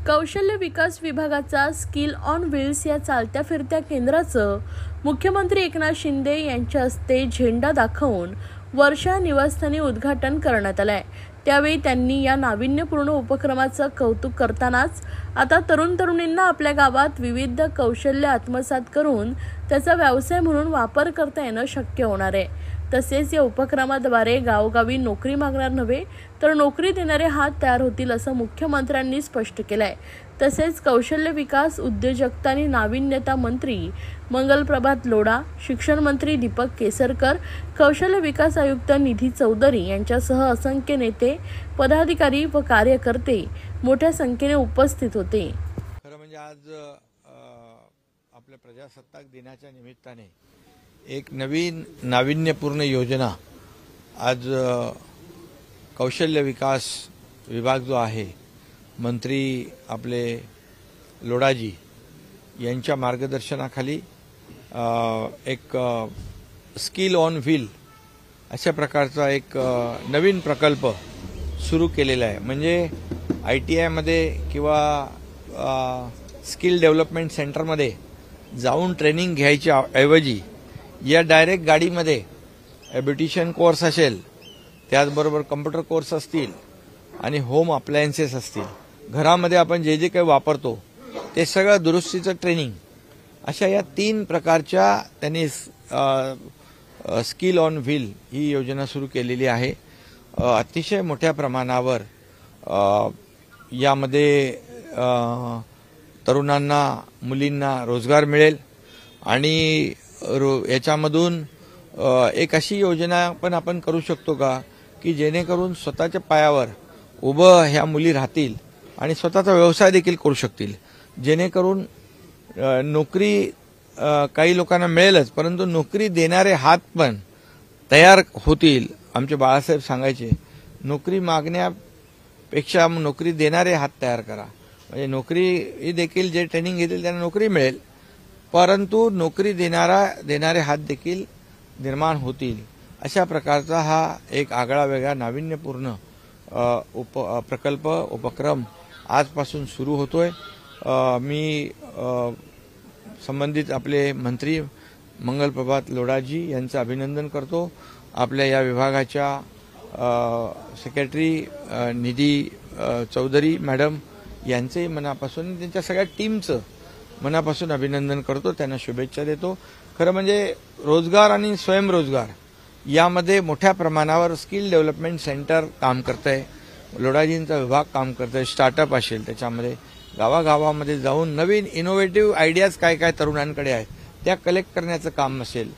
कौशल्य विकास विभागाचा skill on wheels या चालत्या फिरत्या केंद्राचं मुख्यमंत्री एकनाथ शिंदे यांच्या हस्ते झेंडा दाखवून वर्षा निवासस्थानी उद्घाटन करण्यात आलंय। त्यावेळी त्यांनी या नाविन्यपूर्ण उपक्रमाचं कौतुक करतानाच आता तरुण-तरुणींना आपल्या गावात विविध कौशल्य आत्मसात करून त्याचा व्यवसाय म्हणून वापर करता येणं शक्य होणार आहे। तसेच या उपक्रमाद्वारे गावोगावी नोकरी मागणार नव्हे तर नोकरी देणारे हात तयार होतील असं मुख्यमंत्र्यांनी स्पष्ट केलंय। तसेच कौशल्य विकास, उद्योजकता आणि नाविन्यता मंत्री मंगलप्रभात लोढा, शिक्षण मंत्री दीपक केसरकर, कौशल्य विकास आयुक्त निधी चौधरी यांच्यासह असंख्य नेते, पदाधिकारी व कार्यकर्ते मोठ्या संख्येने उपस्थित होते। खरं म्हणजे आज आपल्या प्रजासत्ताक दिनाच्या निमित्ताने एक नवीन नाविन्यपूर्ण योजना आज कौशल्य विकास विभाग जो आहे, मंत्री आपले लोढाजी यांच्या मार्गदर्शनाखाली एक स्किल ऑन व्हील अशा प्रकारचा एक नवीन प्रकल्प सुरू केलेला आहे। म्हणजे ITI मध्ये किंवा स्किल डेव्हलपमेंट सेंटरमध्ये जाऊन ट्रेनिंग घ्यायच्या ऐवजी या डायरेक्ट गाडीमध्ये ब्युटिशियन कोर्स असेल, त्याचबरोबर कम्प्युटर कोर्स असतील आणि होम अप्लायन्सेस असतील, घरामध्ये आपण जे जे काही वापरतो ते सगळं दुरुस्तीचं ट्रेनिंग, अशा या 3 प्रकारच्या त्यांनी स्किल ऑन व्हील ही योजना सुरू केलेली आहे। अतिशय मोठ्या प्रमाणावर यामध्ये तरुणांना, मुलींना रोजगार मिळेल आणि याच्यामधून एक अशी योजना पण आपण करू शकतो का की जेणेकरून स्वतःच्या पायावर उभं ह्या मुली राहतील आणि स्वतःचा व्यवसाय देखील करू शकतील, जेणेकरून नोकरी काही लोकांना मिळेलच परंतु नोकरी देणारे हात पण तयार होतील। आमचे बाळासाहेब सांगायचे, नोकरी मागण्यापेक्षा नोकरी देणारे हात तयार करा, म्हणजे नोकरी देखील जे ट्रेनिंग घेतील त्यांना नोकरी मिळेल परंतु नोकरी देणारे हात देखील निर्माण होतील। अशा प्रकारचा हा एक आगळा वेगळा नाविन्यपूर्ण उपक्रम आजपासून सुरू होतोय। मी संबंधित आपले मंत्री मंगलप्रभात लोढाजी यांचं अभिनंदन करतो। आपल्या या विभागाच्या सेक्रेटरी निधी चौधरी मॅडम यांचेही मनापासून, त्यांच्या सगळ्या टीमचं मनापासून अभिनंदन करतो, त्यांना शुभेच्छा देतो। खरं म्हणजे रोजगार आणि स्वयंरोजगार यामध्ये मोठ्या प्रमाणावर स्किल डेव्हलपमेंट सेंटर काम करतंय, लोढाजींचा विभाग काम करतंय। स्टार्टअप असेल, त्याच्यामध्ये गावागावामध्ये जाऊन नवीन इनोव्हेटिव्ह आयडियाज काय काय तरुणांकडे आहेत त्या कलेक्ट करण्याचं काम असेल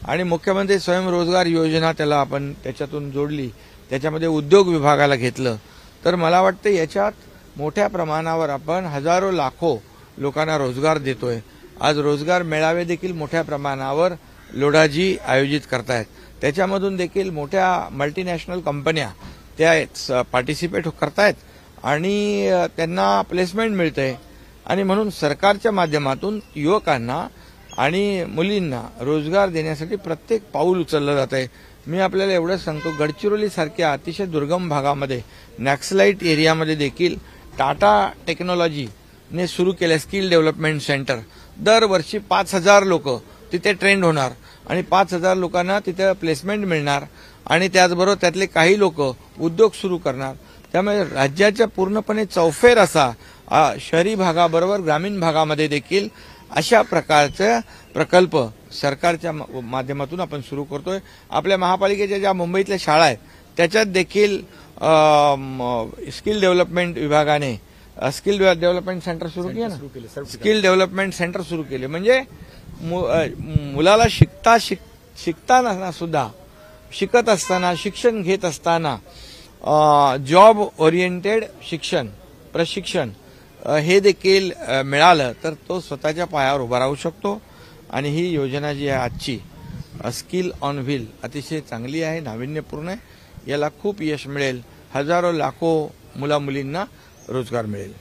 आणि मुख्यमंत्री स्वयंरोजगार योजना त्याला आपण त्याच्यातून जोडली, त्याच्यामध्ये उद्योग विभागाला घेतलं तर मला वाटतं याच्यात मोठ्या प्रमाणावर आपण हजारो लाखो लोकांना रोजगार देतोय। आज रोजगार मेळावे देखील मोठ्या प्रमाणावर लोढाजी आयोजित करतायत, त्याच्यामधून देखील मोठ्या मल्टीनॅशनल कंपन्या त्या पार्टिसिपेट करतायत आणि त्यांना प्लेसमेंट मिळतंय आणि म्हणून सरकारच्या माध्यमातून युवकांना आणि मुलींना रोजगार देण्यासाठी प्रत्येक पाऊल उचललं जात आहे। मी आपल्याला एवढंच सांगतो, गडचिरोली सारख्या अतिशय दुर्गम भागामध्ये, नॅक्सलाइट एरियामध्ये देखील टाटा टेक्नॉलॉजीने सुरू केले स्किल डेव्हलपमेंट सेंटर। दरवर्षी 5000 लोक तिथे ट्रेंड होणार आणि 5000 लोकांना तिथे प्लेसमेंट मिळणार आणि त्याचबरोबर त्यातले काही लोक उद्योग सुरू करणार। त्यामुळे राज्याच्या पूर्णपणे चौफेर असा शहरी भागाबरोबर ग्रामीण भागामध्ये देखील अशा प्रकारचे प्रकल्प सरकारच्या माध्यमातून आपण सुरू करतोय। आपल्या महापालिकेच्या ज्या मुंबईतल्या शाळा आहेत त्याच्यात देखील स्किल डेव्हलपमेंट विभागाने स्किल डेव्हलपमेंट सेंटर सुरू केले ना, स्किल डेव्हलपमेंट सेंटर सुरू केले। म्हणजे मुलाला शिकताना सुद्धा, शिकत असताना, शिक्षण घेत असताना जॉब ओरिएंटेड प्रशिक्षण हे देखील मिळालं तर तो स्वतःच्या पायावर उभा राहू शकतो आणि ही योजना जी आहे आजची स्किल ऑन व्हील अतिशय चांगली आहे, नाविन्यपूर्ण आहे। याला खूप यश मिळेल, हजारो लाखो मुला मुलींना रोजगार मिळेल।